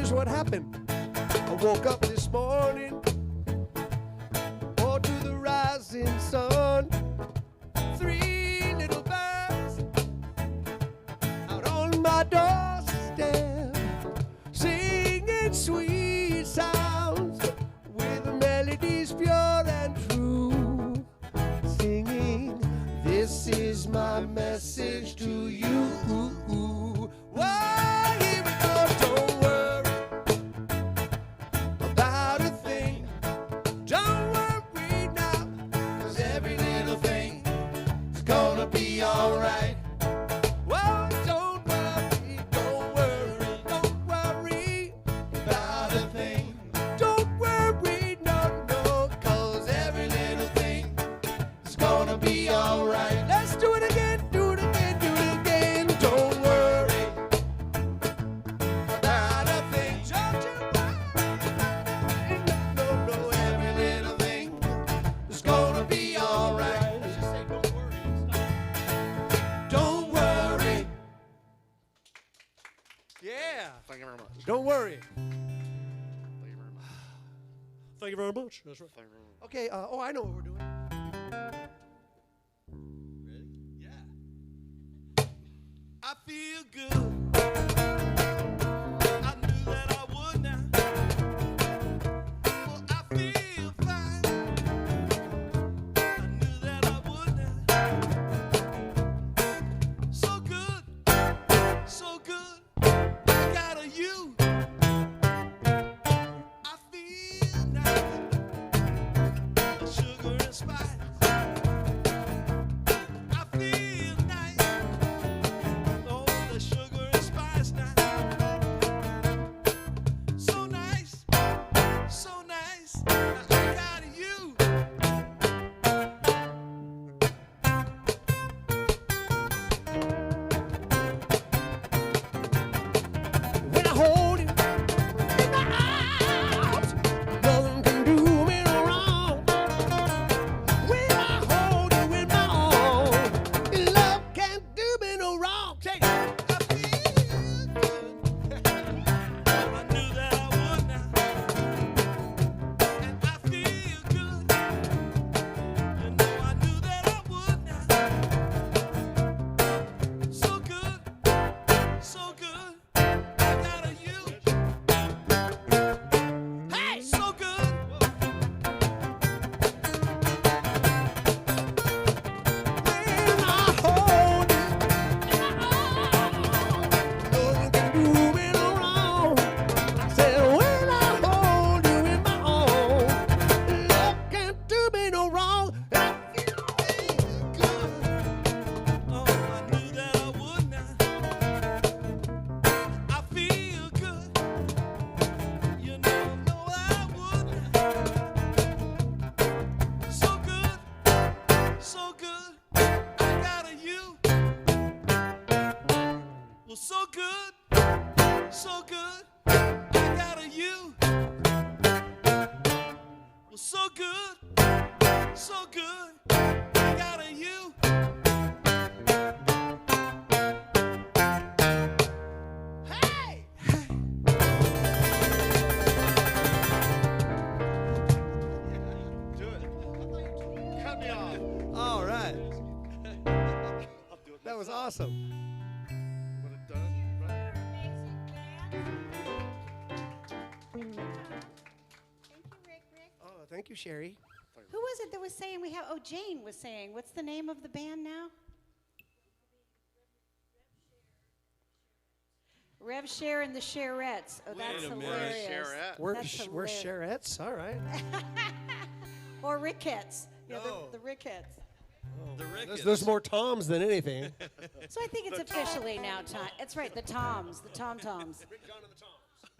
here's what happened. I woke up this morning, oh, to the rising sun. 3 little birds out on my doorstep, singing sweet sounds with melodies pure and true. Singing, this is my message to you. Whoa, here we go. Don't worry about a thing. Don't worry now, 'cause every little thing is gonna be alright. Whoa, don't worry, don't worry, don't worry about a thing. Don't worry, no, no, 'cause every little thing is gonna be alright. Let's do it again, do it again, do it again. Don't worry about a thing. Don't you worry, no, no, every little thing is gonna be alright. Let's just say don't worry. Don't worry. Yeah. Thank you very much. Don't worry. Thank you very much. Thank you very much. That's right. Thank you very much. Okay, oh, I know what we're doing. Ready? Yeah. I feel good. I knew that I would now. Well, I feel fine. I knew that I would now. So good, so good. I got a you. I feel nice. Sugar and spice. I feel nice. Oh, the sugar and spice now. So nice, so nice. I got you. When I hold you in my arms, nothing can do me no wrong. When I hold you in my arms, your love can't do me no wrong. Take it. I feel good. I knew that I would now. And I feel good. You know I knew that I would now. So good, so good. I got a you. Hey, so good. When I hold you in my arms, nothing can do me no wrong. I said when I hold you in my arms, your love can't do me no wrong. And I feel Good. Oh, I knew that I would now. I feel good. You know I would now. So good, so good. I got a you. Well, so good, so good. I got a you. Well, so good, so good. I got a you. Hey! Do it. Cut me off. All right. I'll do it. That was awesome. Would have done it right. Thank you, Rick. Oh, thank you, Sherry. Who was it that was saying we have? Oh, Jane was saying. What's the name of the band now? Rev Share and the Sharettes. Oh, that's Wait a minute, hilarious. Sharette. We're, That's we're hilarious. Sharettes. All right. Or Rickettes. Yeah, No. the Rickettes. The Ricketts. There's more Toms than anything. So I think it's officially now time. It's right, the Toms, the Tom-Toms.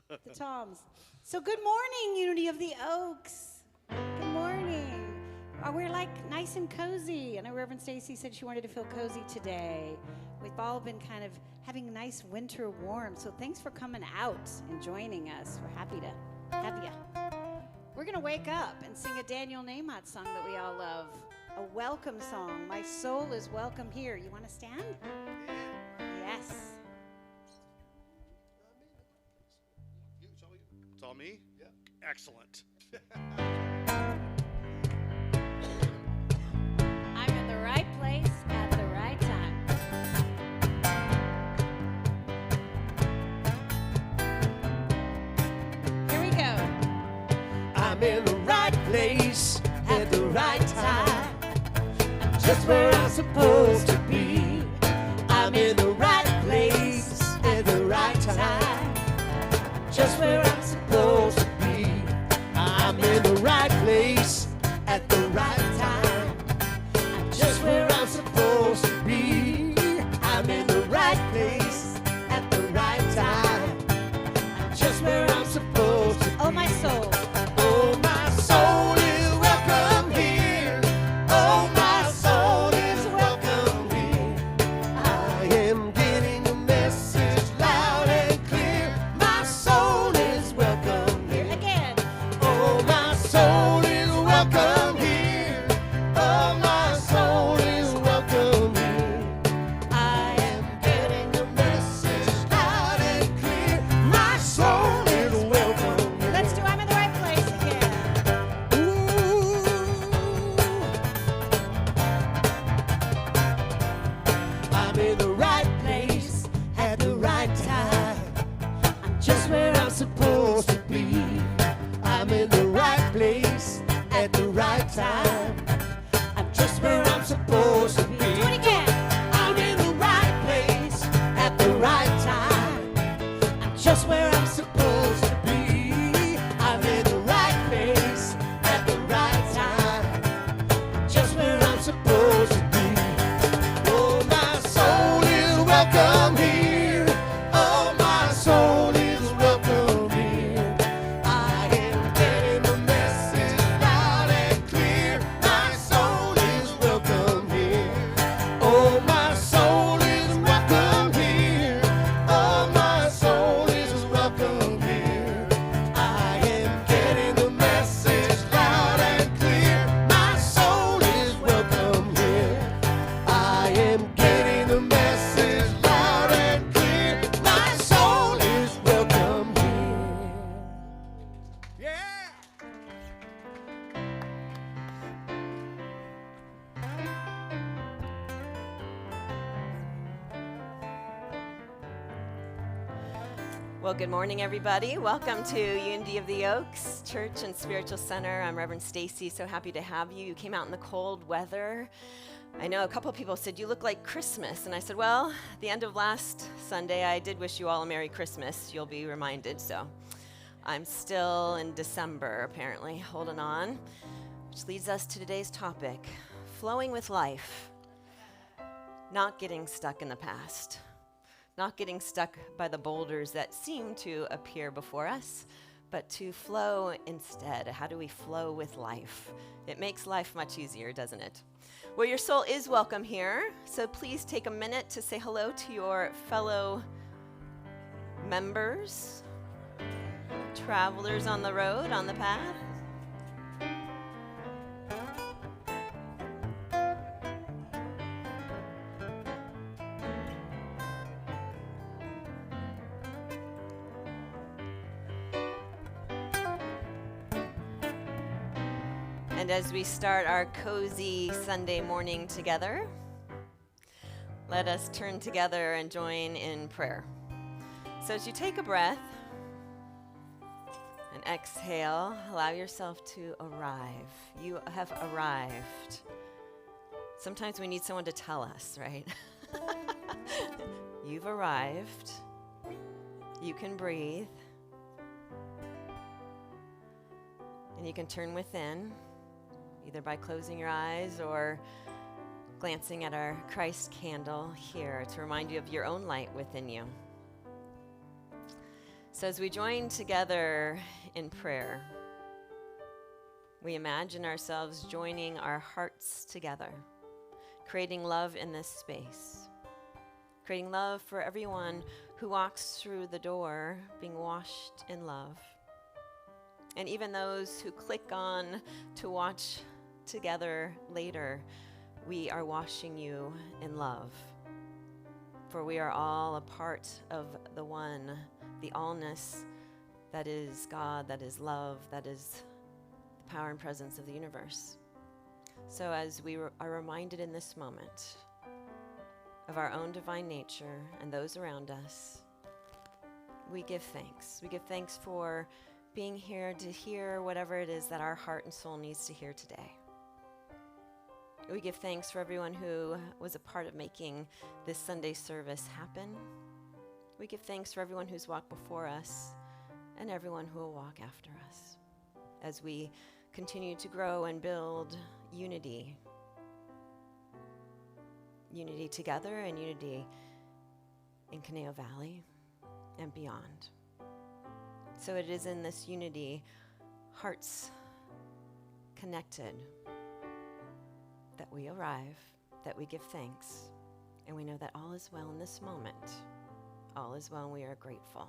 The Toms. So good morning, Unity of the Oaks. Good morning. We're like nice and cozy. I know Reverend Stacy said she wanted to feel cozy today. We've all been kind of having nice winter warmth. So thanks for coming out and joining us. We're happy to have you. We're going to wake up and sing a Daniel Nahmot song that we all love. A welcome song. My soul is welcome here. You want to stand? Yes. You, it's It's all me? Yeah. Excellent. I'm in the right place at the right time. Here we go. I'm in the right place at the right time. Just where I'm supposed to be. I'm in the right place at the right time. Just where I'm supposed to be. I'm in the right place at the right time. I'm just where I'm supposed to be. I'm in the right place at the right time. I'm just where I'm supposed to be. Oh, my soul. Oh, my soul is welcome here. Oh, my soul is welcome here. I am getting a message loud and clear. My soul is welcome here. Again. Oh, my soul is welcome here. Oh, my soul is welcome here. I am getting a message loud and clear. My soul is welcome here. Let's do I'm in the right place again. I'm in the right place at the right time. I'm just where I'm supposed to be. I'm in the right place at the right time. I'm just where I'm supposed to be. Do it again. I'm in the right place at the right time. I'm just where I'm supposed to be. I'm in the right place at the right time. Just where I'm supposed to be. Oh, my soul is welcome here. Oh, my soul is welcome here. I am getting the message loud and clear. My soul is welcome here. Oh, my soul is welcome here. Oh, my soul is welcome here. I am getting the message loud and clear. My soul is welcome here. I am getting the message loud and clear. My soul is welcome here. Yeah. Well, good morning, everybody. Welcome to Unity of the Oaks Church and Spiritual Center. I'm Reverend Stacy. So happy to have you. You came out in the cold weather. I know a couple people said, you look like Christmas. And I said, well, at the end of last Sunday, I did wish you all a Merry Christmas. You'll be reminded. So I'm still in December, apparently, holding on. Which leads us to today's topic, flowing with life, not getting stuck in the past. Not getting stuck by the boulders that seem to appear before us, but to flow instead. How do we flow with life? It makes life much easier, doesn't it? Well, your soul is welcome here, so please take a minute to say hello to your fellow members, travelers on the road, on the path. And as we start our cozy Sunday morning together, let us turn together and join in prayer. So as you take a breath and exhale, allow yourself to arrive. You have arrived. Sometimes we need someone to tell us, right? You've arrived. You can breathe. And you can turn within, either by closing your eyes or glancing at our Christ candle here to remind you of your own light within you. So as we join together in prayer, we imagine ourselves joining our hearts together, creating love in this space, creating love for everyone who walks through the door, being washed in love. And even those who click on to watch together later, we are washing you in love. For we are all a part of the one, the allness that is God, that is love, that is the power and presence of the universe. So as we are reminded in this moment of our own divine nature and those around us, we give thanks. We give thanks for being here to hear whatever it is that our heart and soul needs to hear today. We give thanks for everyone who was a part of making this Sunday service happen. We give thanks for everyone who's walked before us and everyone who will walk after us as we continue to grow and build unity. Unity together and unity in Conejo Valley and beyond. So it is in this unity, hearts connected, that we arrive, that we give thanks, and we know that all is well in this moment. All is well, and we are grateful.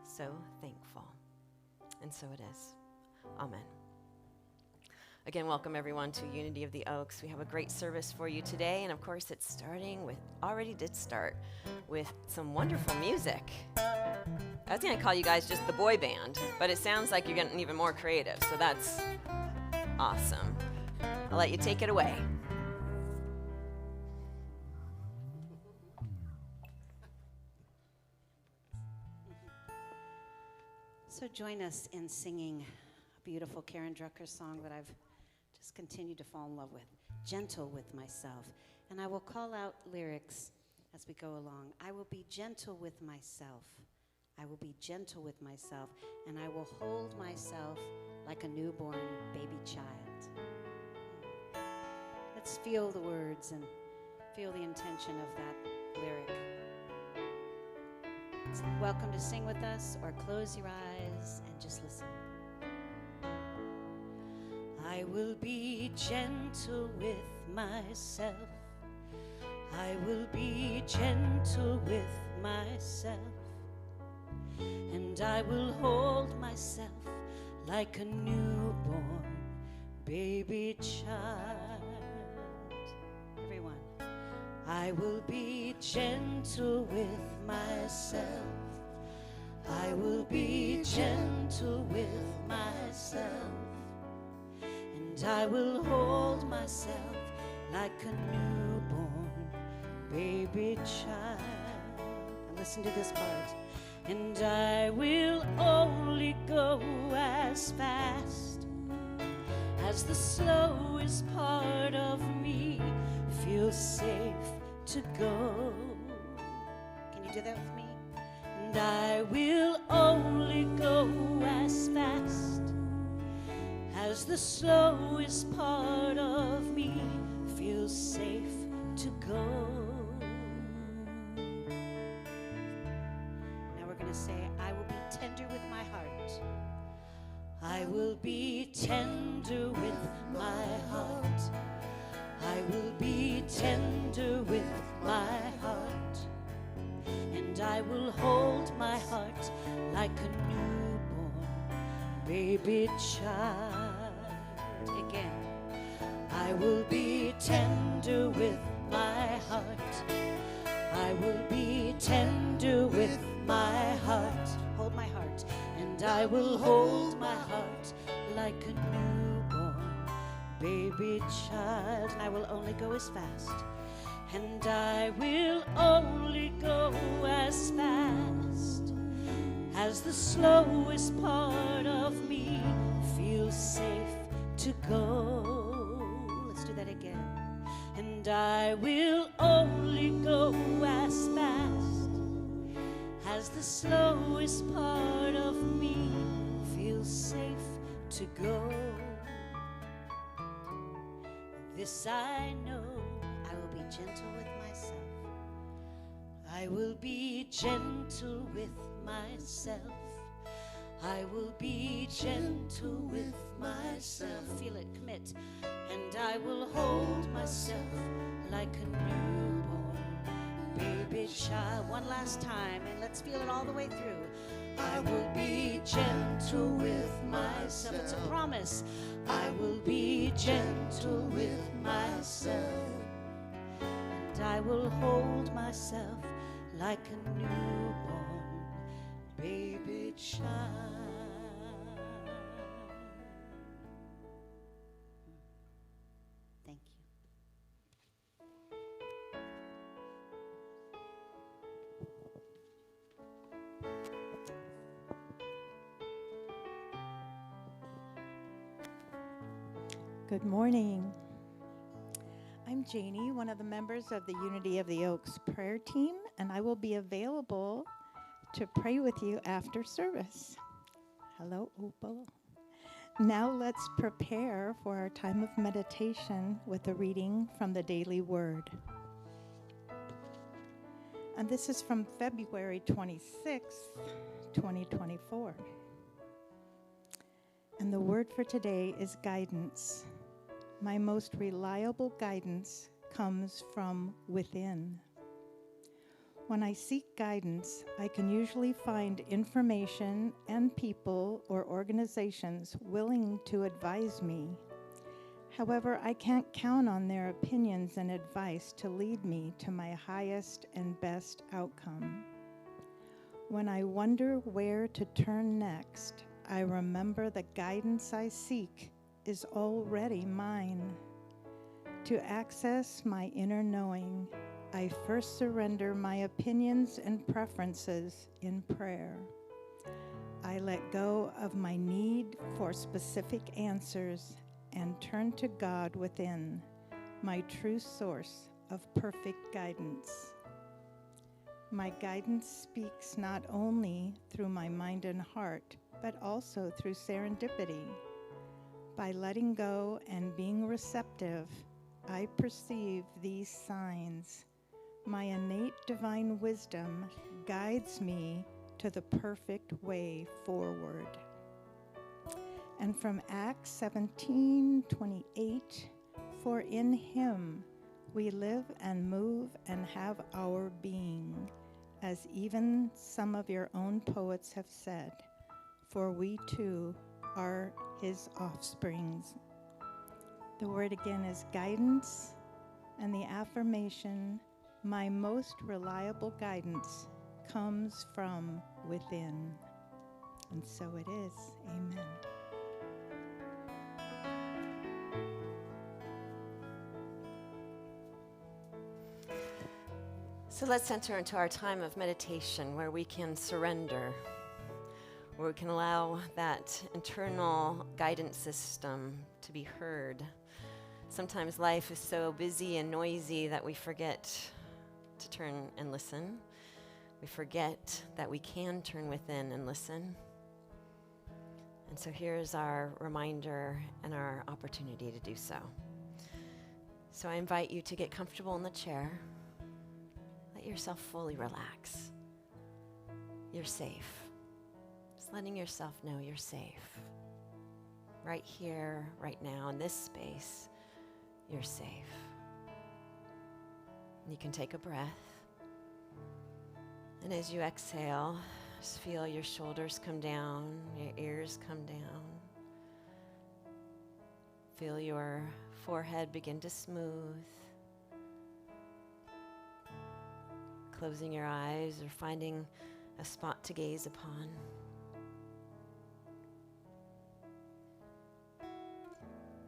So thankful. And so it is. Amen. Again, welcome everyone to Unity of the Oaks. We have a great service for you today, and of course it's already did start with some wonderful music. I was gonna call you guys just the boy band, but it sounds like you're getting even more creative, so that's awesome. I'll let you take it away. So join us in singing a beautiful Karen Drucker song that I've just continued to fall in love with, Gentle with Myself. And I will call out lyrics as we go along. I will be gentle with myself. I will be gentle with myself, and I will hold myself like a newborn baby child. Let's feel the words and feel the intention of that lyric. So welcome to sing with us, or close your eyes and just listen. I will be gentle with myself. I will be gentle with myself. And I will hold myself like a newborn baby child. Everyone. I will be gentle with myself. I will be gentle with myself. And I will hold myself like a newborn baby child. And listen to this part. And I will only go as fast as the slowest part of me feels safe to go. Can you do that with me? And I will only go as fast as the slowest part of me feels safe to go. Say, I will be tender with my heart. I will be tender with my heart. I will be tender with my heart. And I will hold my heart like a newborn baby child. Again. I will be tender with my heart. I will be tender with my heart, hold my heart, and I will hold my heart like a newborn baby child. And I will only go as fast, and I will only go as fast as the slowest part of me feels safe to go. Let's do that again. And I will only go as fast as the slowest part of me feels safe to go. This I know, I will be gentle with myself. I will be gentle with myself. I will be gentle with myself. Feel it, commit. And I will hold myself like a newborn baby child. One last time, and let's feel it all the way through. I will be gentle with myself. It's a promise. I will be gentle with myself. And I will hold myself like a newborn baby shine. Thank you. Good morning. I'm Janie, one of the members of the Unity of the Oaks prayer team, and I will be available to pray with you after service. Hello, Opal. Now let's prepare for our time of meditation with a reading from the Daily Word. And this is from February 26th, 2024. And the word for today is guidance. My most reliable guidance comes from within. When I seek guidance, I can usually find information and people or organizations willing to advise me. However, I can't count on their opinions and advice to lead me to my highest and best outcome. When I wonder where to turn next, I remember the guidance I seek is already mine. To access my inner knowing, I first surrender my opinions and preferences in prayer. I let go of my need for specific answers and turn to God within, my true source of perfect guidance. My guidance speaks not only through my mind and heart, but also through serendipity. By letting go and being receptive, I perceive these signs. My innate divine wisdom guides me to the perfect way forward. And from Acts 17:28, for in him we live and move and have our being, as even some of your own poets have said, for we too are his offsprings. The word again is guidance, and the affirmation, my most reliable guidance comes from within. And so it is. Amen. So let's enter into our time of meditation where we can surrender, where we can allow that internal guidance system to be heard. Sometimes life is so busy and noisy that we forget to turn and listen. We forget that we can turn within and listen. And so here's our reminder and our opportunity to do so. So I invite you to get comfortable in the chair. Let yourself fully relax. You're safe. Just letting yourself know you're safe. Right here, right now, in this space, you're safe. You can take a breath. And as you exhale, just feel your shoulders come down, your ears come down. Feel your forehead begin to smooth. Closing your eyes or finding a spot to gaze upon.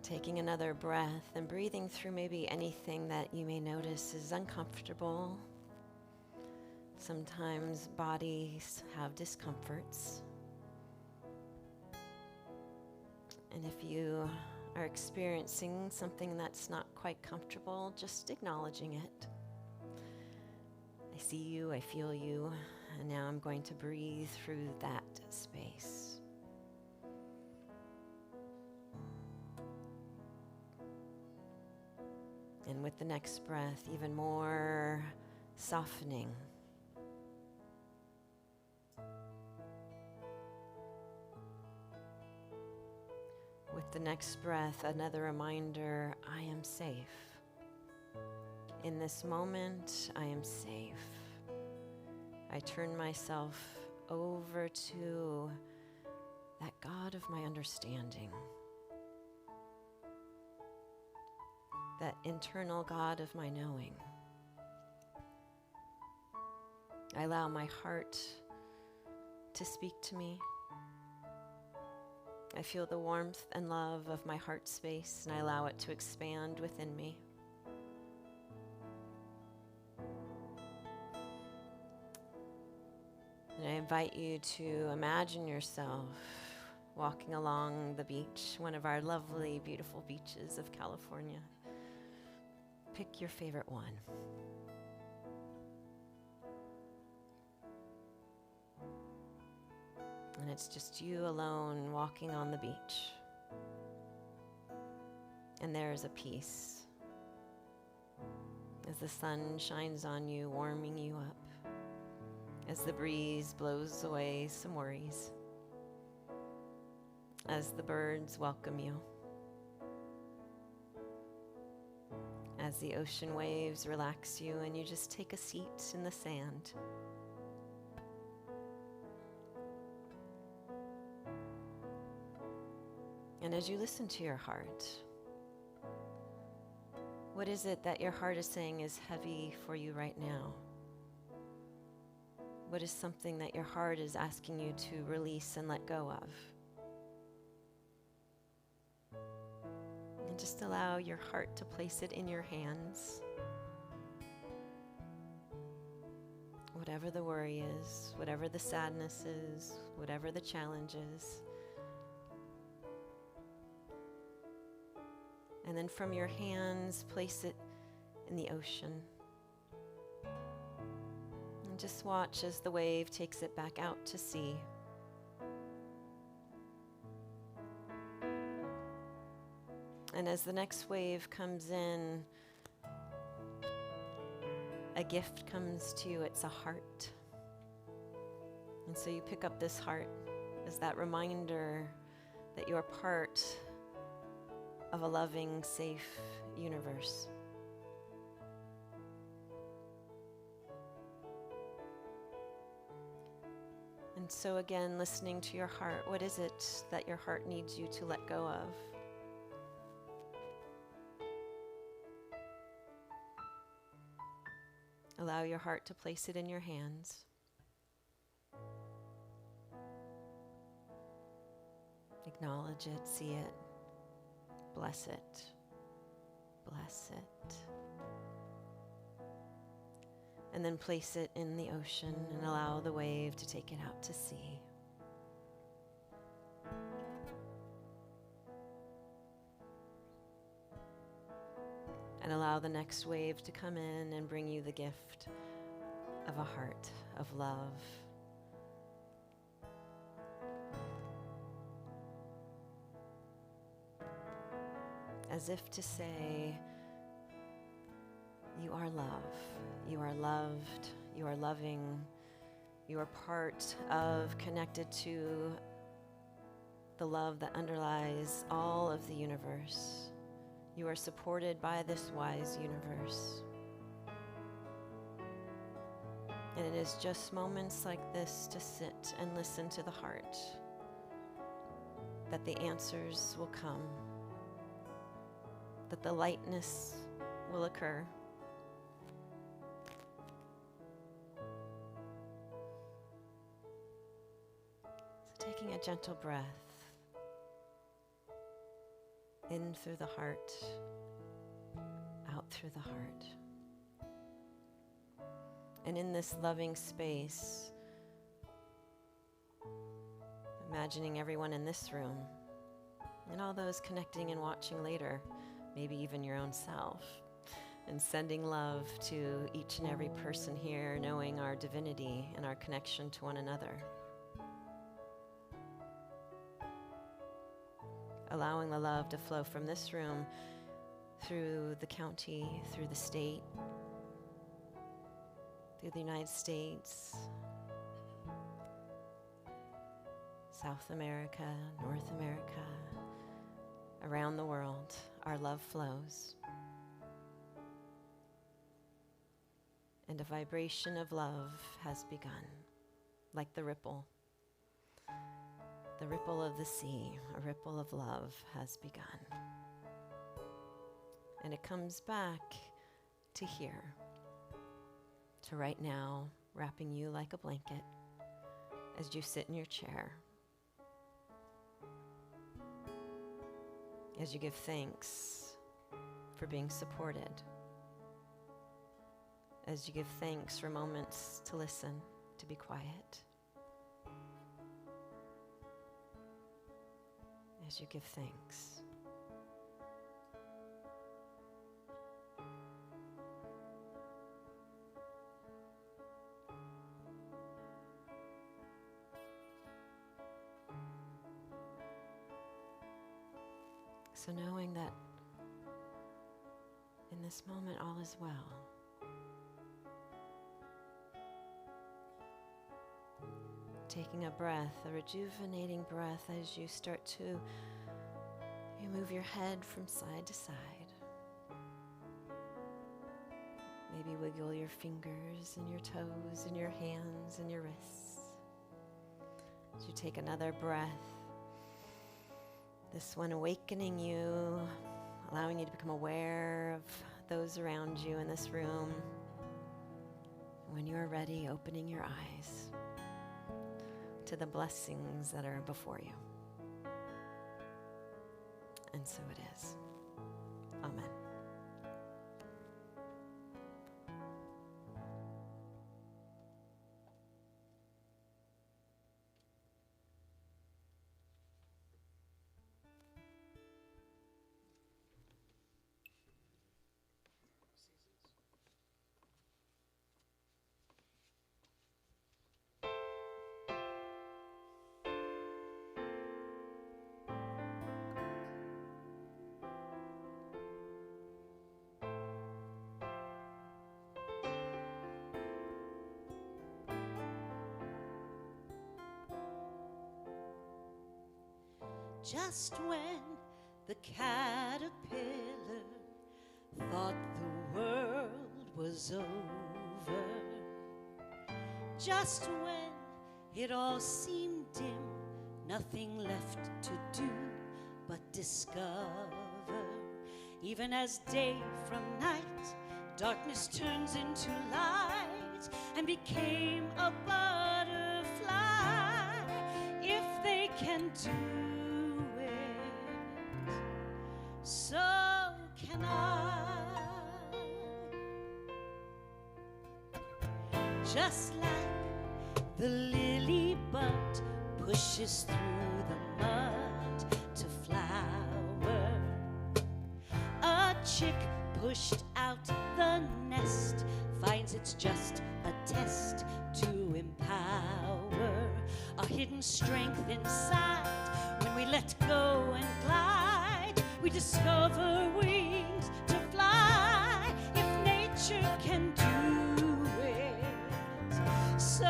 Taking another breath and breathing through maybe anything that you may notice is uncomfortable. Sometimes bodies have discomforts. And if you are experiencing something that's not quite comfortable, just acknowledging it. I see you, I feel you, and now I'm going to breathe through that space. And with the next breath, even more softening. With the next breath, another reminder, I am safe. In this moment, I am safe. I turn myself over to that God of my understanding, that internal God of my knowing. I allow my heart to speak to me. I feel the warmth and love of my heart space, and I allow it to expand within me. And I invite you to imagine yourself walking along the beach, one of our lovely, beautiful beaches of California. Pick your favorite one. And it's just you alone walking on the beach. And there is a peace as the sun shines on you, warming you up, as the breeze blows away some worries, as the birds welcome you, as the ocean waves relax you and you just take a seat in the sand. And as you listen to your heart, what is it that your heart is saying is heavy for you right now? What is something that your heart is asking you to release and let go of? And just allow your heart to place it in your hands. Whatever the worry is, whatever the sadness is, whatever the challenge is. And then from your hands, place it in the ocean. And just watch as the wave takes it back out to sea. And as the next wave comes in, a gift comes to you. It's a heart. And so you pick up this heart as that reminder that you are part of a loving, safe universe. And so again, listening to your heart, what is it that your heart needs you to let go of? Allow your heart to place it in your hands. Acknowledge it, see it, bless it, bless it. And then place it in the ocean and allow the wave to take it out to sea. And allow the next wave to come in and bring you the gift of a heart of love. As if to say, you are love, you are loved, you are loving, you are part of, connected to the love that underlies all of the universe. You are supported by this wise universe. And it is just moments like this to sit and listen to the heart that the answers will come, that the lightness will occur. So taking a gentle breath in through the heart, out through the heart. And in this loving space, imagining everyone in this room and all those connecting and watching later, maybe even your own self, and sending love to each and every person here, knowing our divinity and our connection to one another. Allowing the love to flow from this room through the county, through the state, through the United States, South America, North America, around the world, our love flows. And a vibration of love has begun, like the ripple of the sea, a ripple of love has begun. And it comes back to here, to right now, wrapping you like a blanket, as you sit in your chair, as you give thanks for being supported, as you give thanks for moments to listen, to be quiet, as you give thanks. So knowing that in this moment all is well. Taking a breath, a rejuvenating breath as you start to move your head from side to side. Maybe wiggle your fingers and your toes and your hands and your wrists. As you take another breath, this one awakening you, allowing you to become aware of those around you in this room. When you are ready, opening your eyes to the blessings that are before you. And so it is. Amen. Just when the caterpillar thought the world was over, just when it all seemed dim, nothing left to do but discover. Even as day from night, darkness turns into light and became a butterfly. If they can do so can I. Just like the lily bud pushes through the mud to flower, a chick pushed out the nest finds it's just a test to empower a hidden strength inside. When we let go and glide, we discover wings to fly. If nature can do it, so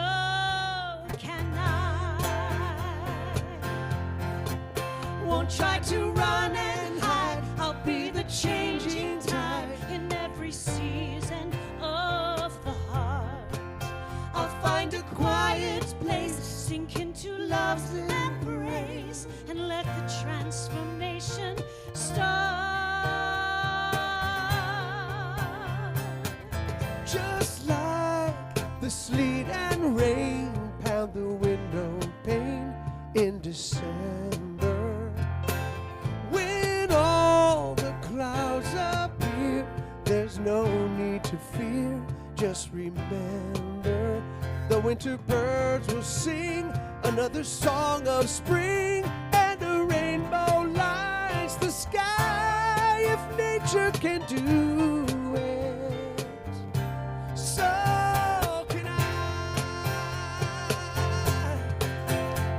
can I. Won't try to run and hide, I'll be the changing tide in every season of the heart. I'll find a quiet place, sink into love's embrace, and let the transformation start. Just like the sleet and rain pound the window pane in December, when all the clouds appear, there's no need to fear. Just remember, the winter birds will sing another song of spring, and a rainbow lights the sky. If nature can do it, so can I.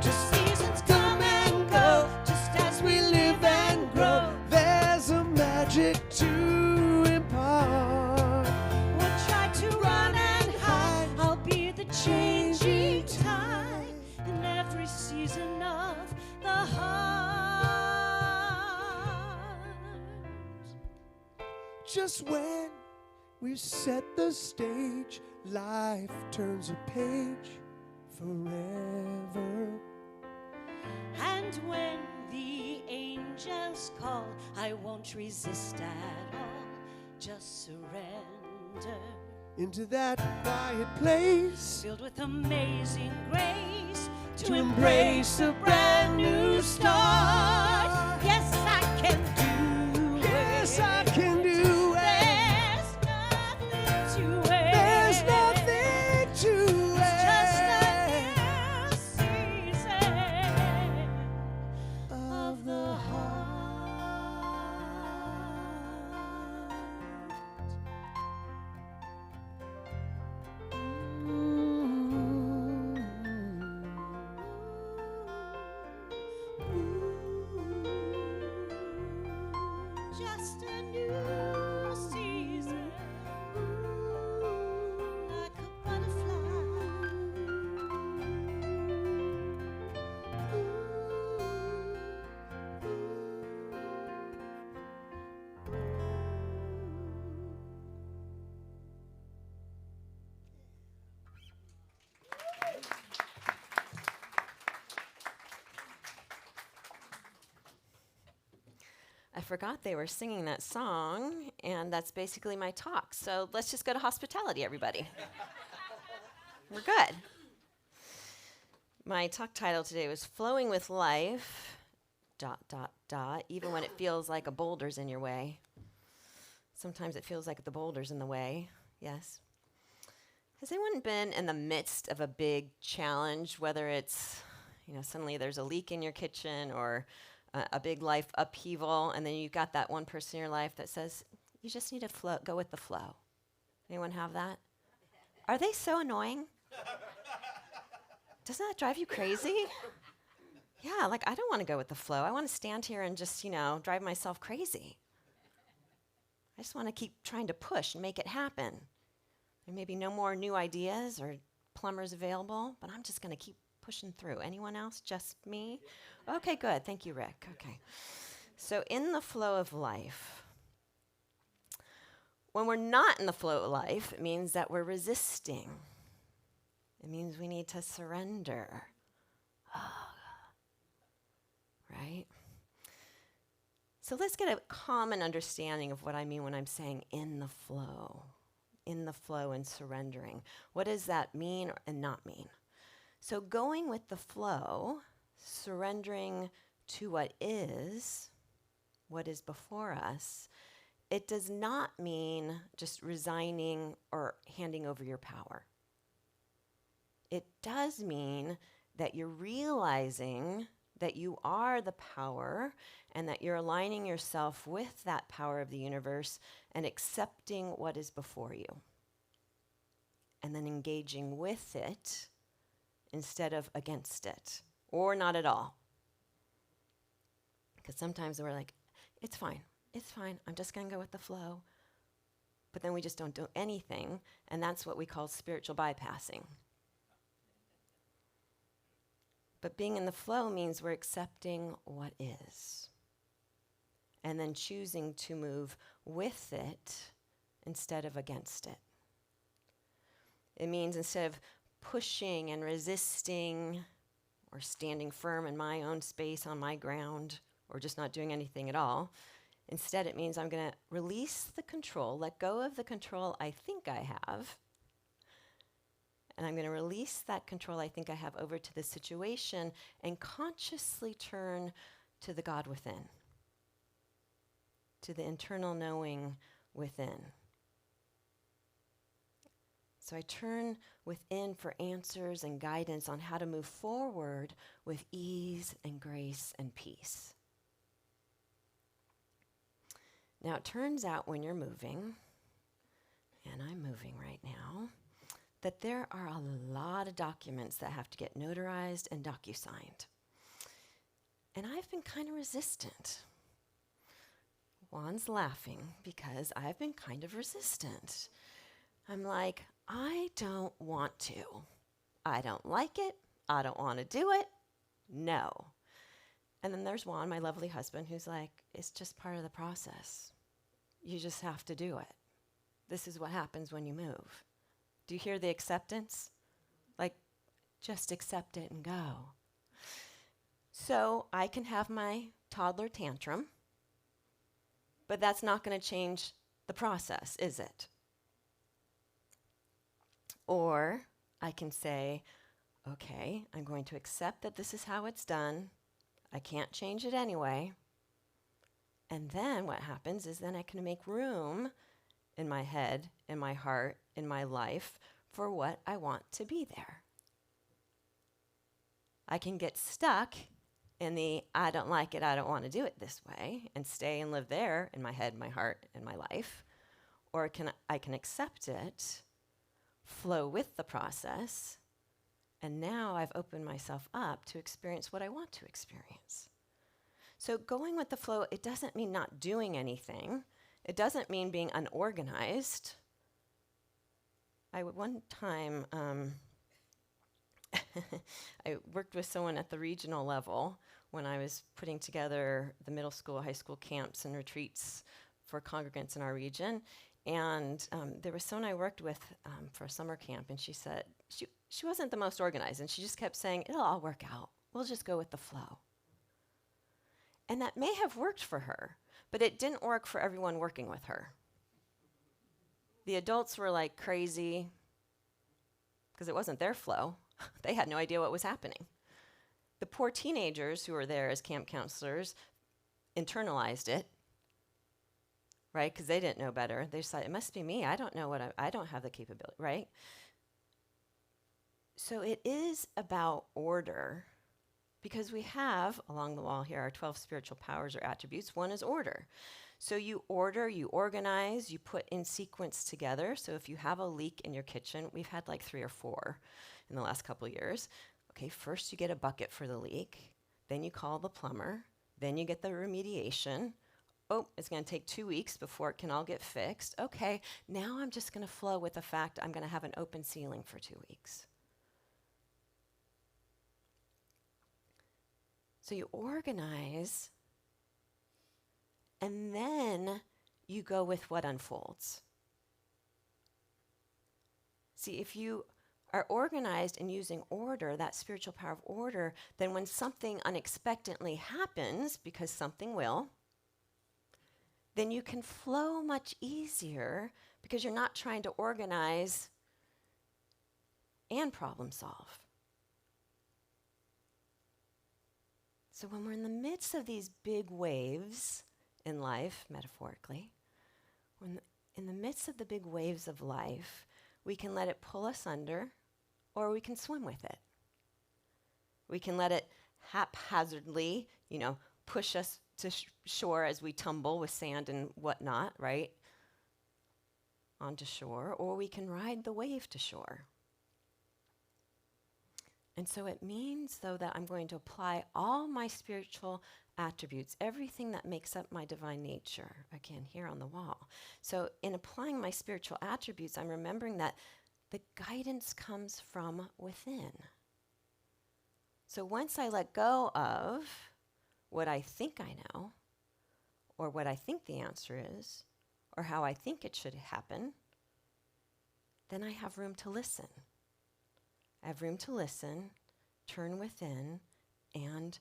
Just seasons come and go, just as we live and grow. There's a magic to impart. Won't try to run and hide, I'll be the changing tide in every season of the heart. Just when we've set the stage, life turns a page forever. And when the angels call, I won't resist at all, just surrender. Into that quiet place, Filled with amazing grace, to embrace a brand new start. Yes, I can do it. Yes, I can do it. There's nothing to it. There's nothing to It's just a it. new season of the heart. Just a new season, like a butterfly. I forgot they were singing that song, and that's basically my talk. So let's just go to hospitality, everybody. We're good. My talk title today was Flowing with Life, ... even when it feels like a boulder's in your way. Sometimes it feels like the boulder's in the way, yes. Has anyone been in the midst of a big challenge, whether it's, suddenly there's a leak in your kitchen or a big life upheaval, and then you've got that one person in your life that says, you just need to go with the flow. Anyone have that? Are they so annoying? Doesn't that drive you crazy? Yeah, like I don't want to go with the flow. I want to stand here and just, drive myself crazy. I just want to keep trying to push and make it happen. There may be no more new ideas or plumbers available, but I'm just going to keep pushing through. Anyone else? Just me? Okay, good. Thank you, Rick. Okay. So in the flow of life, when we're not in the flow of life, it means that we're resisting. It means we need to surrender. Right? So let's get a common understanding of what I mean when I'm saying in the flow and surrendering. What does that mean and not mean? So going with the flow, surrendering to what is before us, it does not mean just resigning or handing over your power. It does mean that you're realizing that you are the power and that you're aligning yourself with that power of the universe and accepting what is before you. And then engaging with it instead of against it, or not at all. Because sometimes we're like, it's fine, I'm just going to go with the flow. But then we just don't do anything, and that's what we call spiritual bypassing. But being in the flow means we're accepting what is, and then choosing to move with it instead of against it. It means instead of pushing and resisting or standing firm in my own space on my ground or just not doing anything at all, instead it means I'm going to release the control, let go of the control I think I have, and I'm going to release that control I think I have over to the situation and consciously turn to the God within, to the internal knowing within. So I turn within for answers and guidance on how to move forward with ease and grace and peace. Now it turns out when you're moving, and I'm moving right now, that there are a lot of documents that have to get notarized and docu-signed. And I've been kind of resistant. Juan's laughing because I've been kind of resistant. I'm like, I don't want to. I don't like it. I don't want to do it. No. And then there's Juan, my lovely husband, who's like, it's just part of the process. You just have to do it. This is what happens when you move. Do you hear the acceptance? Like, just accept it and go. So I can have my toddler tantrum, but that's not going to change the process, is it? Or I can say, okay, I'm going to accept that this is how it's done. I can't change it anyway. And then what happens is then I can make room in my head, in my heart, in my life for what I want to be there. I can get stuck in the I don't like it, I don't want to do it this way, and stay and live there in my head, my heart, and my life. Or I can accept it, flow with the process, and now I've opened myself up to experience what I want to experience. So going with the flow, it doesn't mean not doing anything. It doesn't mean being unorganized. One time, I worked with someone at the regional level when I was putting together the middle school, high school camps and retreats for congregants in our region. And there was someone I worked with for a summer camp, and she said, she wasn't the most organized, and she just kept saying, it'll all work out. We'll just go with the flow. And that may have worked for her, but it didn't work for everyone working with her. The adults were like crazy because it wasn't their flow. They had no idea what was happening. The poor teenagers who were there as camp counselors internalized it, right? Because they didn't know better. They decided, it must be me. I don't know I don't have the capability, right? So it is about order, because we have, along the wall here, our 12 spiritual powers or attributes. One is order. So you order, you organize, you put in sequence together. So if you have a leak in your kitchen, we've had like 3 or 4 in the last couple of years. Okay, first you get a bucket for the leak, then you call the plumber, then you get the remediation. Oh, it's going to take 2 weeks before it can all get fixed. Okay, now I'm just going to flow with the fact I'm going to have an open ceiling for 2 weeks. So you organize, and then you go with what unfolds. See, if you are organized and using order, that spiritual power of order, then when something unexpectedly happens, because something will, then you can flow much easier because you're not trying to organize and problem solve. So when we're in the midst of these big waves in life, metaphorically, in the midst of the big waves of life, we can let it pull us under, or we can swim with it. We can let it haphazardly, push us to shore as we tumble with sand and whatnot, right? Onto shore, or we can ride the wave to shore. And so it means, though, that I'm going to apply all my spiritual attributes, everything that makes up my divine nature, again, here on the wall. So in applying my spiritual attributes, I'm remembering that the guidance comes from within. So once I let go of what I think I know, or what I think the answer is, or how I think it should happen, then I have room to listen. I have room to listen, turn within, and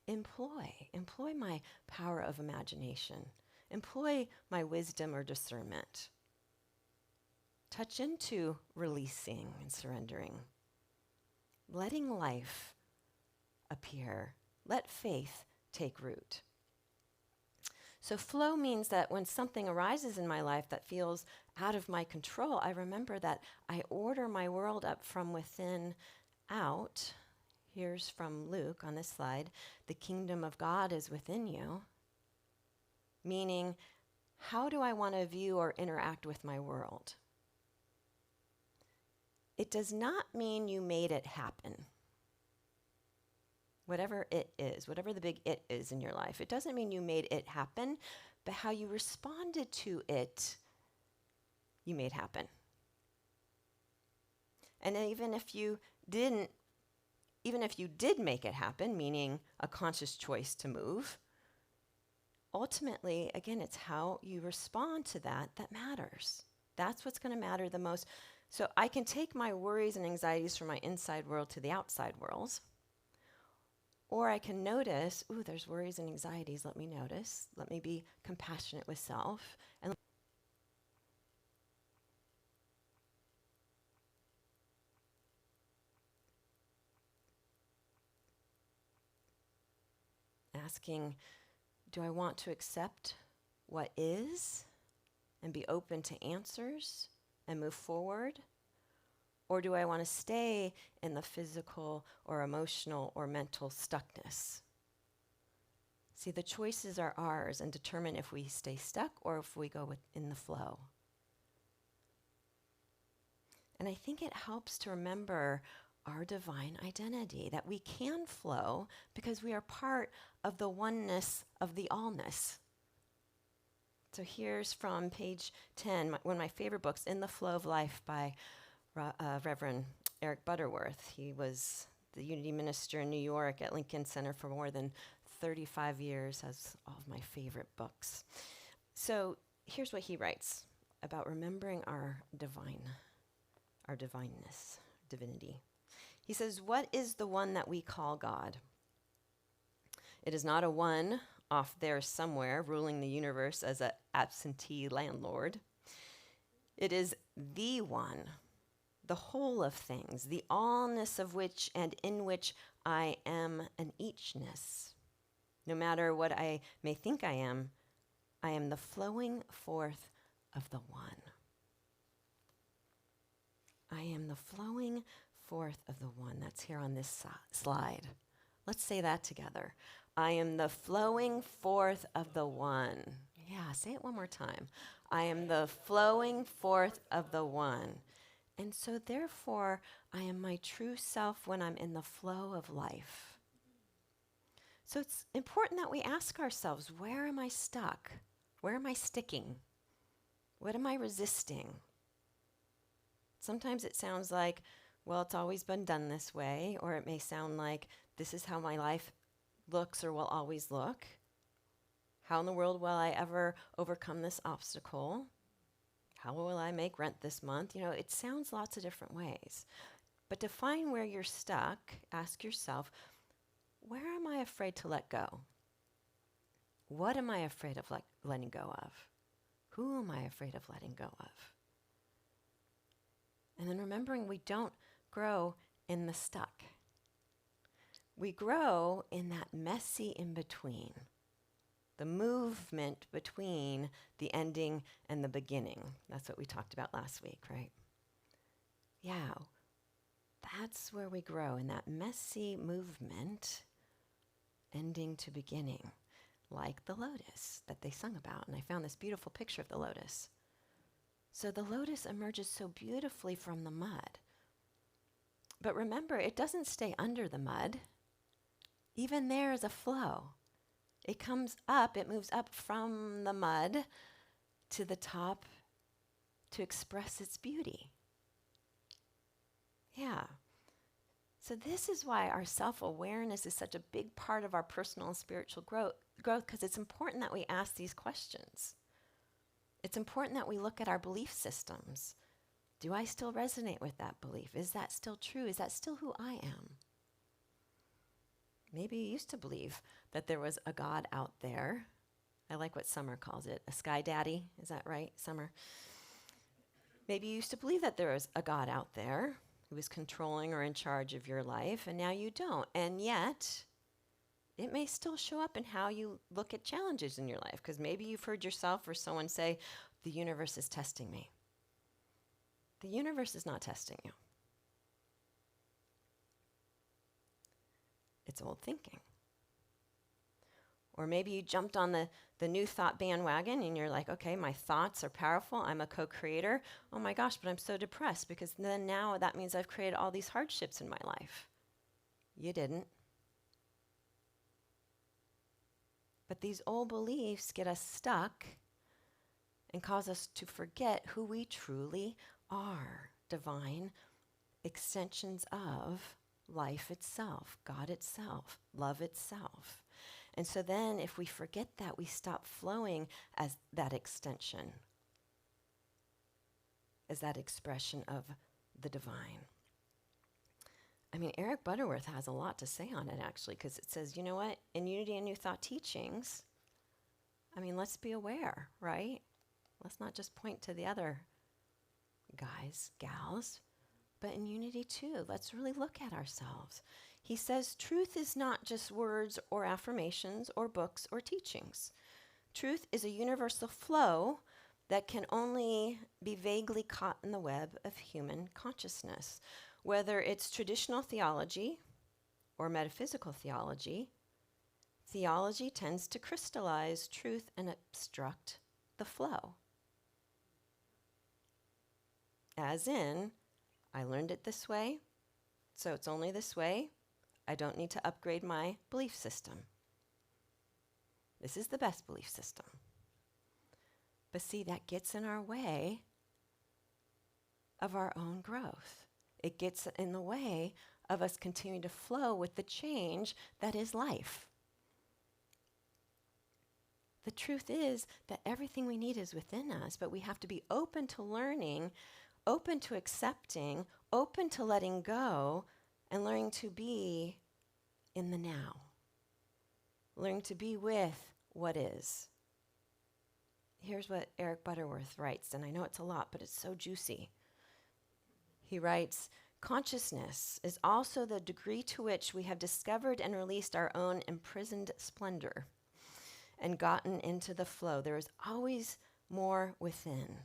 employ my power of imagination, employ my wisdom or discernment. Touch into releasing and surrendering, letting life appear, let faith take root. So flow means that when something arises in my life that feels out of my control, I remember that I order my world up from within out. Here's from Luke on this slide. The kingdom of God is within you. Meaning, how do I want to view or interact with my world? It does not mean you made it happen. Whatever it is, whatever the big it is in your life, it doesn't mean you made it happen, but how you responded to it, you made happen. And even if you did make it happen, meaning a conscious choice to move, ultimately, again, it's how you respond to that matters. That's what's going to matter the most. So I can take my worries and anxieties from my inside world to the outside world. Or I can notice, there's worries and anxieties. Let me notice. Let me be compassionate with self. And asking, do I want to accept what is and be open to answers and move forward? Or do I want to stay in the physical or emotional or mental stuckness? See, the choices are ours and determine if we stay stuck or if we go in the flow. And I think it helps to remember our divine identity, that we can flow because we are part of the oneness of the allness. So here's from page 10, one of my favorite books, In the Flow of Life by Reverend Eric Butterworth. He was the Unity Minister in New York at Lincoln Center for more than 35 years, has all of my favorite books. So here's what he writes about remembering our divineness, divinity. He says, what is the one that we call God? It is not a one off there somewhere ruling the universe as an absentee landlord. It is the one, the whole of things, the allness of which and in which I am an eachness. No matter what I may think I am the flowing forth of the one. I am the flowing forth of the one. That's here on this slide. Let's say that together. I am the flowing forth of the one. Yeah, say it one more time. I am the flowing forth of the one. And so therefore, I am my true self when I'm in the flow of life. So it's important that we ask ourselves, where am I stuck? Where am I sticking? What am I resisting? Sometimes it sounds like, well, it's always been done this way, or it may sound like this is how my life looks or will always look. How in the world will I ever overcome this obstacle? How will I make rent this month? You know, it sounds lots of different ways. But to find where you're stuck, ask yourself, where am I afraid to let go? What am I afraid of letting go of? Who am I afraid of letting go of? And then remembering we don't grow in the stuck. We grow in that messy in-between, the movement between the ending and the beginning. That's what we talked about last week, right? Yeah, that's where we grow, in that messy movement, ending to beginning, like the lotus that they sung about. And I found this beautiful picture of the lotus. So the lotus emerges so beautifully from the mud. But remember, it doesn't stay under the mud. Even there is a flow. It comes up, it moves up from the mud to the top to express its beauty. Yeah. So this is why our self-awareness is such a big part of our personal and spiritual growth, because it's important that we ask these questions. It's important that we look at our belief systems. Do I still resonate with that belief? Is that still true? Is that still who I am? Maybe you used to believe that there was a God out there. I like what Summer calls it, a sky daddy. Is that right, Summer? Maybe you used to believe that there was a God out there who was controlling or in charge of your life, and now you don't. And yet, it may still show up in how you look at challenges in your life, because maybe you've heard yourself or someone say, the universe is testing me. The universe is not testing you. It's old thinking. Or maybe you jumped on the new thought bandwagon and you're like, okay, my thoughts are powerful. I'm a co-creator. Oh my gosh, but I'm so depressed because then now that means I've created all these hardships in my life. You didn't. But these old beliefs get us stuck and cause us to forget who we truly are, divine extensions of life itself, God itself, love itself. And so then if we forget that, we stop flowing as that extension, as that expression of the divine. I mean, Eric Butterworth has a lot to say on it, actually, because it says, you know what? In Unity and New Thought teachings, I mean, let's be aware, right? Let's not just point to the other guys, gals, but in Unity too. Let's really look at ourselves. He says truth is not just words or affirmations or books or teachings. Truth is a universal flow that can only be vaguely caught in the web of human consciousness. Whether it's traditional theology or metaphysical theology, theology tends to crystallize truth and obstruct the flow. As in, I learned it this way, so it's only this way. I don't need to upgrade my belief system. This is the best belief system. But see, that gets in our way of our own growth. It gets in the way of us continuing to flow with the change that is life. The truth is that everything we need is within us, but we have to be open to learning, open to accepting, open to letting go, and learning to be in the now. Learning to be with what is. Here's what Eric Butterworth writes, and I know it's a lot, but it's so juicy. He writes, consciousness is also the degree to which we have discovered and released our own imprisoned splendor and gotten into the flow. There is always more within.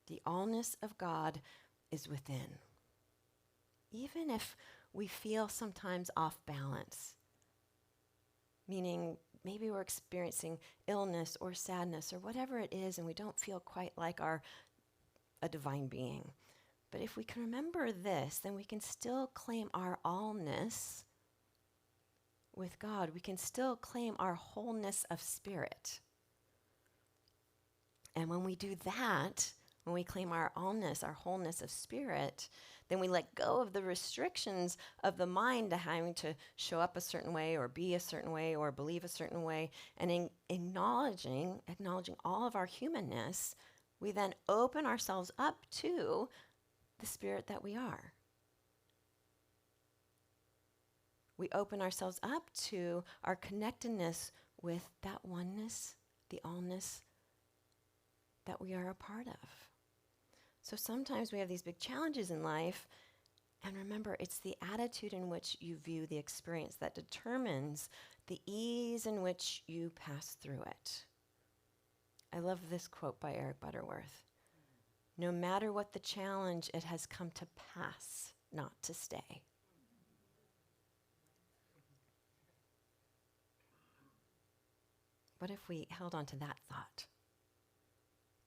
The allness of God is within. Even if we feel sometimes off balance, meaning maybe we're experiencing illness or sadness or whatever it is, and we don't feel quite like a divine being. But if we can remember this, then we can still claim our allness with God. We can still claim our wholeness of spirit. And when we do that, when we claim our allness, our wholeness of spirit, then we let go of the restrictions of the mind to having to show up a certain way or be a certain way or believe a certain way. And in acknowledging all of our humanness, we then open ourselves up to the spirit that we are. We open ourselves up to our connectedness with that oneness, the allness that we are a part of. So sometimes we have these big challenges in life, and remember, it's the attitude in which you view the experience that determines the ease in which you pass through it. I love this quote by Eric Butterworth. No matter what the challenge, it has come to pass, not to stay. What if we held on to that thought?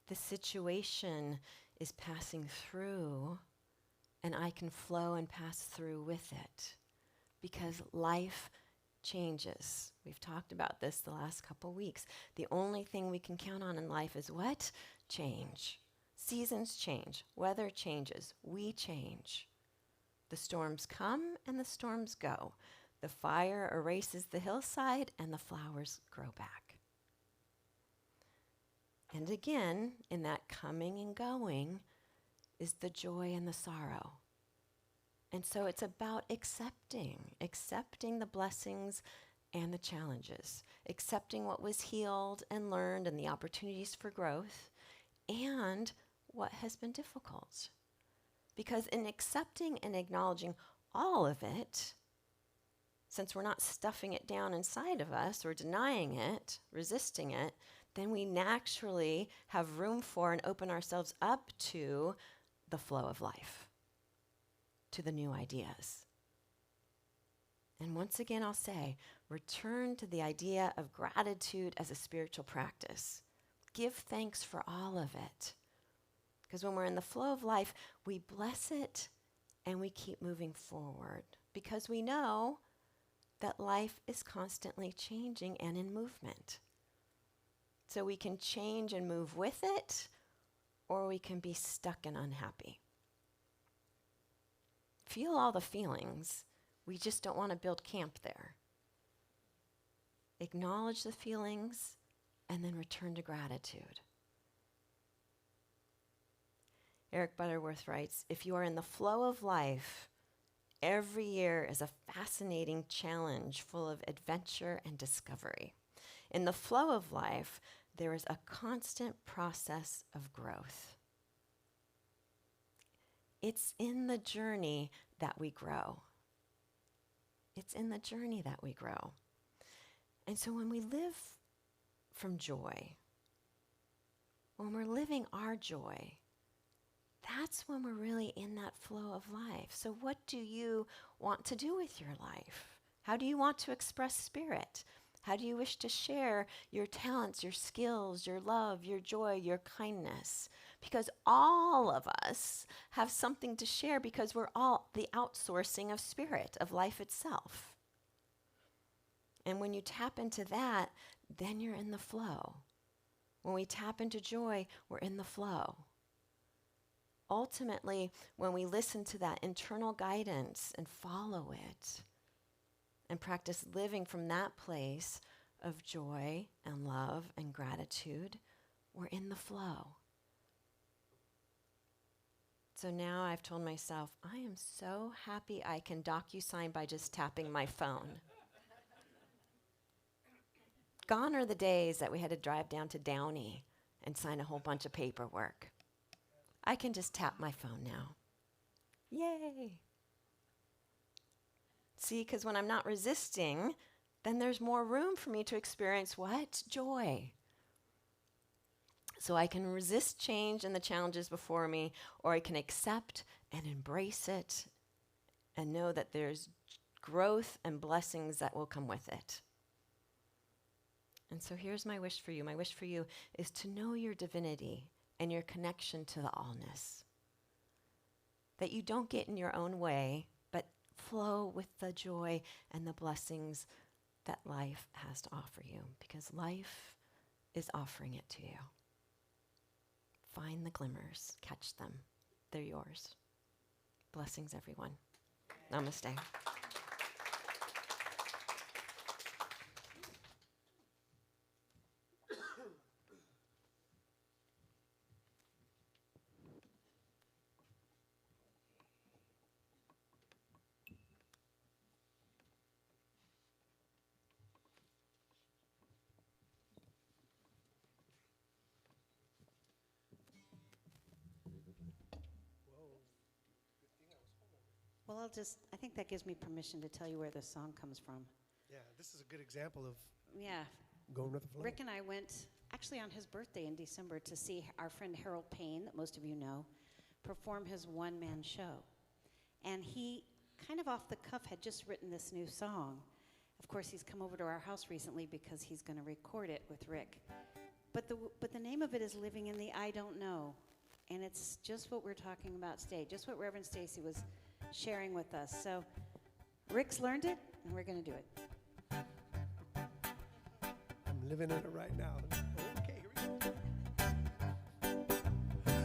The situation is passing through, and I can flow and pass through with it because life changes. We've talked about this the last couple weeks. The only thing we can count on in life is what? Change. Seasons change. Weather changes. We change. The storms come and the storms go. The fire erases the hillside and the flowers grow back. And again, in that coming and going is the joy and the sorrow. And so it's about accepting the blessings and the challenges, accepting what was healed and learned and the opportunities for growth, and what has been difficult. Because in accepting and acknowledging all of it, since we're not stuffing it down inside of us or denying it, resisting it, then we naturally have room for and open ourselves up to the flow of life, to the new ideas. And once again, I'll say, return to the idea of gratitude as a spiritual practice. Give thanks for all of it. Because when we're in the flow of life, we bless it and we keep moving forward because we know that life is constantly changing and in movement. So we can change and move with it, or we can be stuck and unhappy. Feel all the feelings. We just don't want to build camp there. Acknowledge the feelings and then return to gratitude. Eric Butterworth writes, if you are in the flow of life, every year is a fascinating challenge full of adventure and discovery. In the flow of life, there is a constant process of growth. It's in the journey that we grow. It's in the journey that we grow. And so when we live from joy, when we're living our joy, that's when we're really in that flow of life. So what do you want to do with your life? How do you want to express spirit? How do you wish to share your talents, your skills, your love, your joy, your kindness? Because all of us have something to share because we're all the outsourcing of spirit, of life itself. And when you tap into that, then you're in the flow. When we tap into joy, we're in the flow. Ultimately, when we listen to that internal guidance and follow it and practice living from that place of joy and love and gratitude, we're in the flow. So now I've told myself, I am so happy I can DocuSign by just tapping my phone. Gone are the days that we had to drive down to Downey and sign a whole bunch of paperwork. I can just tap my phone now. Yay! See, because when I'm not resisting, then there's more room for me to experience what? Joy. So I can resist change and the challenges before me, or I can accept and embrace it and know that there's growth and blessings that will come with it. And so here's my wish for you. My wish for you is to know your divinity and your connection to the allness. That you don't get in your own way, but flow with the joy and the blessings that life has to offer you, because life is offering it to you. Find the glimmers, catch them. They're yours. Blessings, everyone. Namaste. Well, I think that gives me permission to tell you where this song comes from. Yeah, this is a good example of Yeah. going with the flow. Rick and I went, actually on his birthday in December, to see our friend Harold Payne, that most of you know, perform his one-man show. And he, kind of off the cuff, had just written this new song. Of course, he's come over to our house recently because he's going to record it with Rick. But the name of it is Living in the I Don't Know. And it's just what we're talking about today, just what Reverend Stacy was sharing with us. So Rick's learned it, and we're going to do it. I'm living in it right now. Okay, here we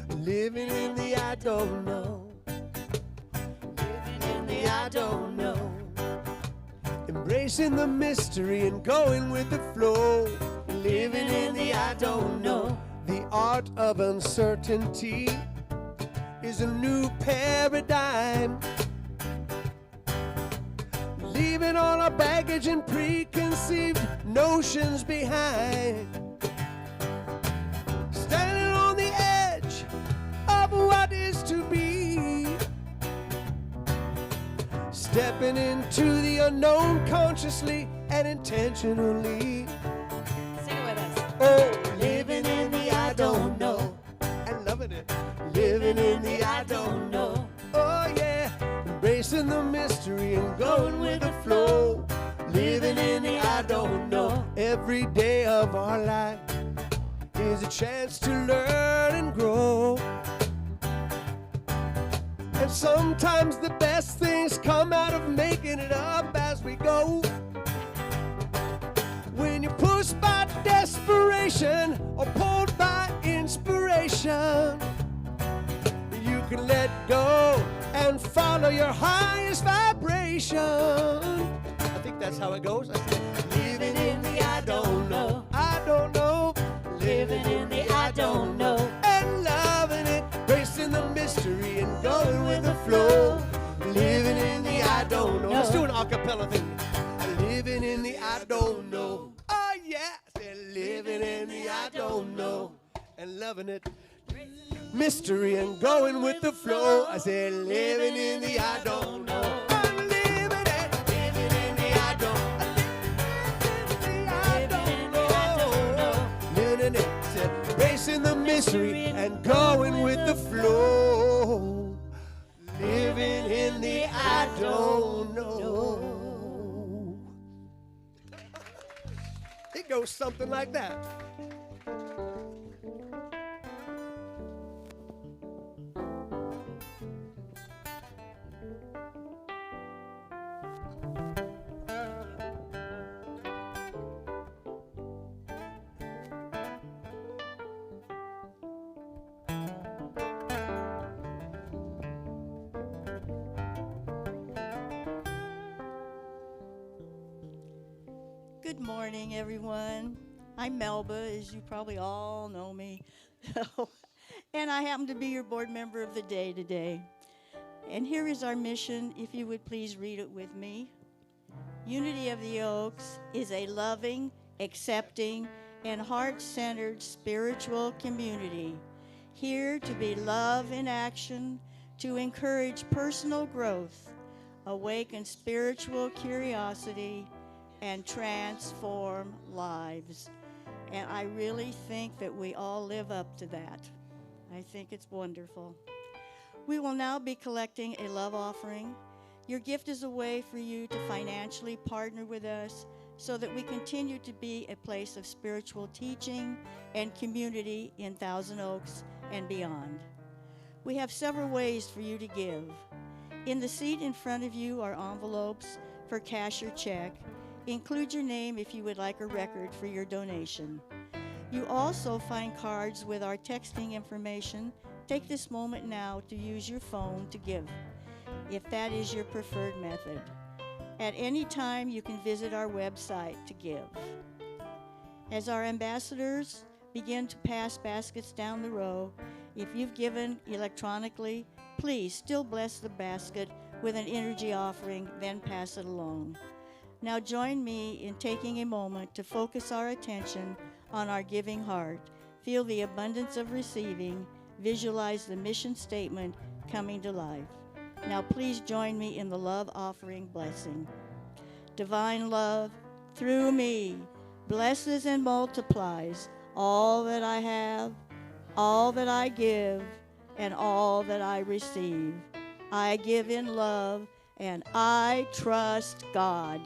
go. Living in the I don't know. Living in the I don't know. Embracing the mystery and going with the flow. Living in the I don't know. The art of uncertainty is a new paradigm. Leaving all our baggage and preconceived notions behind. Standing on the edge of what is to be. Stepping into the unknown consciously and intentionally. Sing it with us. Oh, living in the I don't know. And loving it. Living in the I don't know. Oh yeah. Embracing the mystery and going with the flow. Living in the I don't know. Every day of our life is a chance to learn and grow. And sometimes the best things come out of making it up as we go. When you're pushed by desperation or pulled by inspiration, you can let go and follow your highest vibration. I think that's how it goes. Living in the I don't know. I don't know. Living in the I don't know. And loving it, embracing the mystery and going with the flow. Living in the I don't know. Let's do an a cappella thing. Living in the I don't know. Oh yeah. Living in the I don't know. And loving it. Mystery and going with the flow. I said living in the I don't know. I'm living it. Living mystery and going with the flow. Living in the I don't know. It goes something like that. Good morning, everyone. I'm Melba, as you probably all know me. And I happen to be your board member of the day today. And here is our mission, if you would please read it with me. Unity of the Oaks is a loving, accepting, and heart-centered spiritual community, here to be love in action, to encourage personal growth, awaken spiritual curiosity, and transform lives. And I really think that we all live up to that. I think it's wonderful. We will now be collecting a love offering. Your gift is a way for you to financially partner with us so that we continue to be a place of spiritual teaching and community in Thousand Oaks and beyond. We have several ways for you to give. In the seat in front of you are envelopes for cash or check. Include your name if you would like a record for your donation. You also find cards with our texting information. Take this moment now to use your phone to give, if that is your preferred method. At any time, you can visit our website to give. As our ambassadors begin to pass baskets down the row, if you've given electronically, please still bless the basket with an energy offering, then pass it along. Now join me in taking a moment to focus our attention on our giving heart. Feel the abundance of receiving. Visualize the mission statement coming to life. Now please join me in the love offering blessing. Divine love, through me, blesses and multiplies all that I have, all that I give, and all that I receive. I give in love, and I trust God.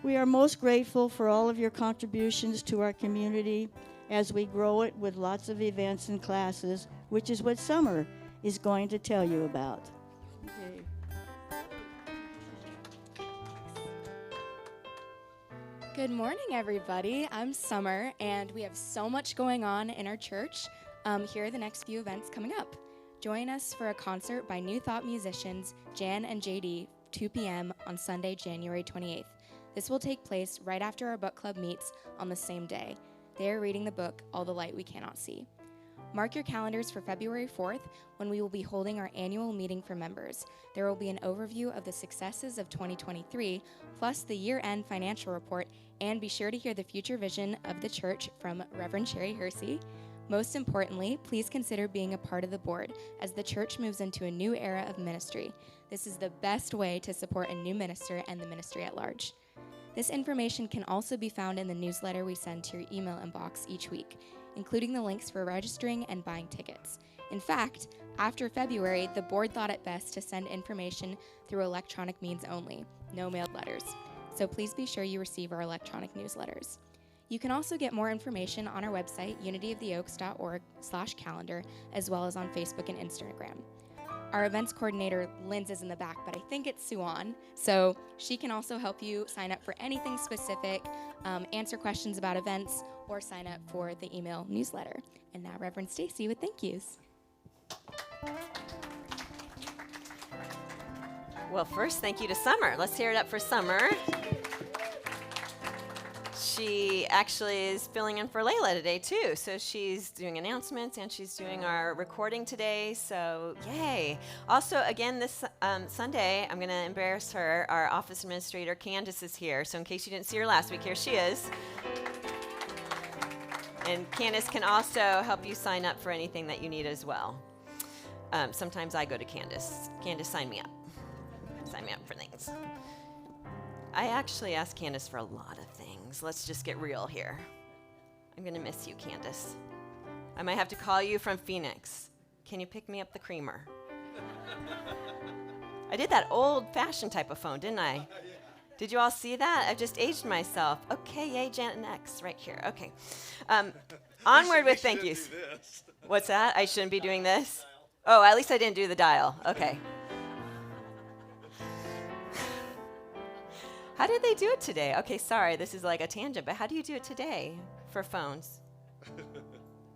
We are most grateful for all of your contributions to our community as we grow it with lots of events and classes, which is what Summer is going to tell you about. Okay. Good morning, everybody. I'm Summer, and we have so much going on in our church. Here are the next few events coming up. Join us for a concert by New Thought musicians Jan and JD, 2 p.m. on Sunday, January 28th. This will take place right after our book club meets on the same day. They are reading the book, All the Light We Cannot See. Mark your calendars for February 4th, when we will be holding our annual meeting for members. There will be an overview of the successes of 2023, plus the year-end financial report, and be sure to hear the future vision of the church from Reverend Sherry Hersey. Most importantly, please consider being a part of the board as the church moves into a new era of ministry. This is the best way to support a new minister and the ministry at large. This information can also be found in the newsletter we send to your email inbox each week, including the links for registering and buying tickets. In fact, after February, the board thought it best to send information through electronic means only, no mailed letters. So please be sure you receive our electronic newsletters. You can also get more information on our website, unityoftheoaks.org/calendar, as well as on Facebook and Instagram. Our events coordinator, Linz, is in the back, but I think it's Suan, so she can also help you sign up for anything specific, answer questions about events, or sign up for the email newsletter. And now Reverend Stacy with thank yous. Well, first, thank you to Summer. Let's hear it up for Summer. She actually is filling in for Layla today, too. So she's doing announcements, and she's doing our recording today. So, yay. Also, again, this Sunday, I'm going to embarrass her. Our office administrator, Candace, is here. So in case you didn't see her last week, here she is. And Candace can also help you sign up for anything that you need as well. Sometimes I go to Candace. Candace, sign me up. Sign me up for things. I actually asked Candace for a lot of things. Let's just get real here. I'm going to miss you, Candace. I might have to call you from Phoenix. Can you pick me up the creamer? I did that old-fashioned type of phone, didn't I? Did you all see that? I've just aged myself. Okay, yay, Janet X, right here. Okay. Onward with thank yous. What's that? I shouldn't be doing this? Oh, at least I didn't do the dial. Okay. How did they do it today? Okay, sorry, this is like a tangent, but how do you do it today for phones?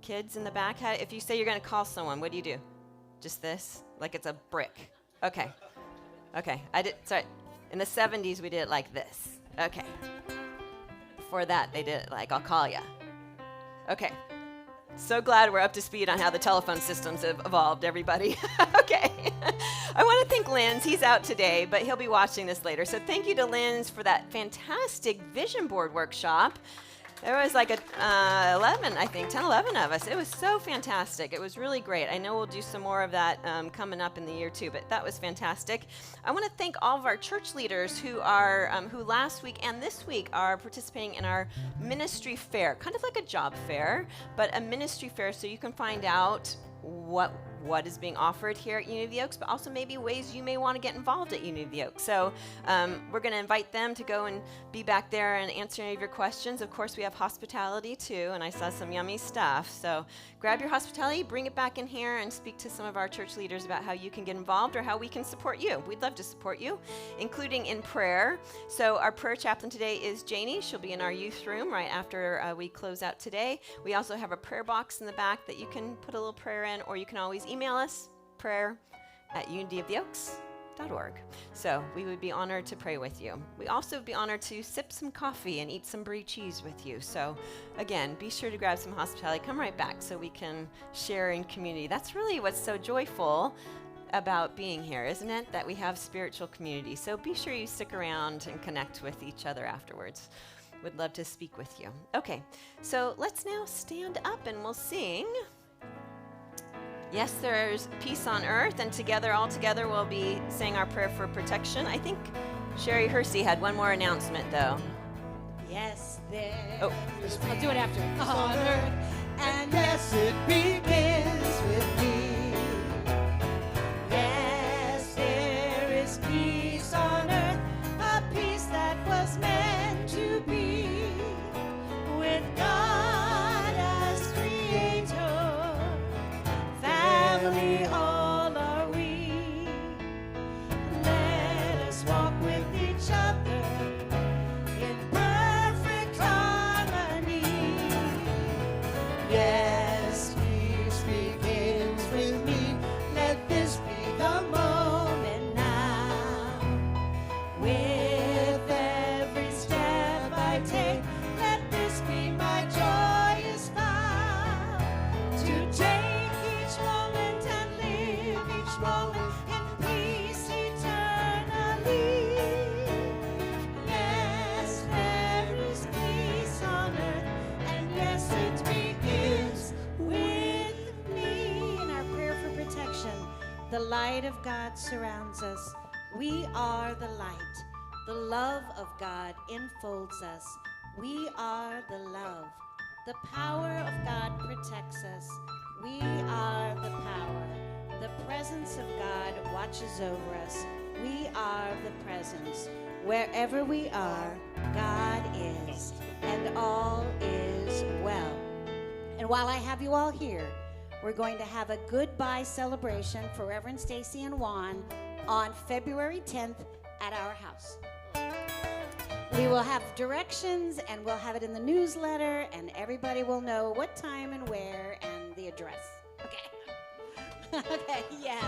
Kids in the back, if you say you're going to call someone, what do? Just this? Like it's a brick. Okay. Okay, sorry. In the 70s, we did it like this. Okay. Before that, they did it like, I'll call ya. Okay. So glad we're up to speed on how the telephone systems have evolved, everybody. Okay. I want to thank Linz. He's out today, but he'll be watching this later. So thank you to Linz for that fantastic vision board workshop. There was like 11 of us. It was so fantastic. It was really great. I know we'll do some more of that coming up in the year too, but that was fantastic. I want to thank all of our church leaders who are who last week and this week are participating in our ministry fair, kind of like a job fair, but a ministry fair so you can find out what is being offered here at Unity of the Oaks, but also maybe ways you may want to get involved at Unity of the Oaks. So we're going to invite them to go and be back there and answer any of your questions. Of course, we have hospitality too, and I saw some yummy stuff. So grab your hospitality, bring it back in here, and speak to some of our church leaders about how you can get involved or how we can support you. We'd love to support you, including in prayer. So our prayer chaplain today is Janie. She'll be in our youth room right after we close out today. We also have a prayer box in the back that you can put a little prayer in, or you can always email us, prayer@unityoftheoaks.org. So we would be honored to pray with you. We also would be honored to sip some coffee and eat some brie cheese with you. So again, be sure to grab some hospitality. Come right back so we can share in community. That's really what's so joyful about being here, isn't it? That we have spiritual community. So be sure you stick around and connect with each other afterwards. Would love to speak with you. Okay, so let's now stand up and we'll sing Yes, There's Peace on Earth, and all together, we'll be saying our prayer for protection. I think Sherry Hersey had one more announcement, though. Yes, there. Oh. I'll do it after. On earth, and yes, it begins with me. Yes, there is peace on earth, a peace that was meant to be with God as creator. Family, all are we. Let us walk with each other in perfect harmony. Yes, peace begins with me. Let this be the moment now. With every step I take, let this be my joyous vow. To take each moment and live each moment in peace eternally. Yes, there is peace on earth, and yes, it begins with me. In our prayer for protection, the light of God surrounds us. We are the light. The love of God enfolds us. We are the love. The power of God protects us. We are the power. The presence of God watches over us. We are the presence. Wherever we are, God is, and all is well. And while I have you all here, we're going to have a goodbye celebration for Reverend Stacy and Juan on February 10th at our house. We will have directions, and we'll have it in the newsletter, and everybody will know what time and where and the address. Okay. Okay, yes.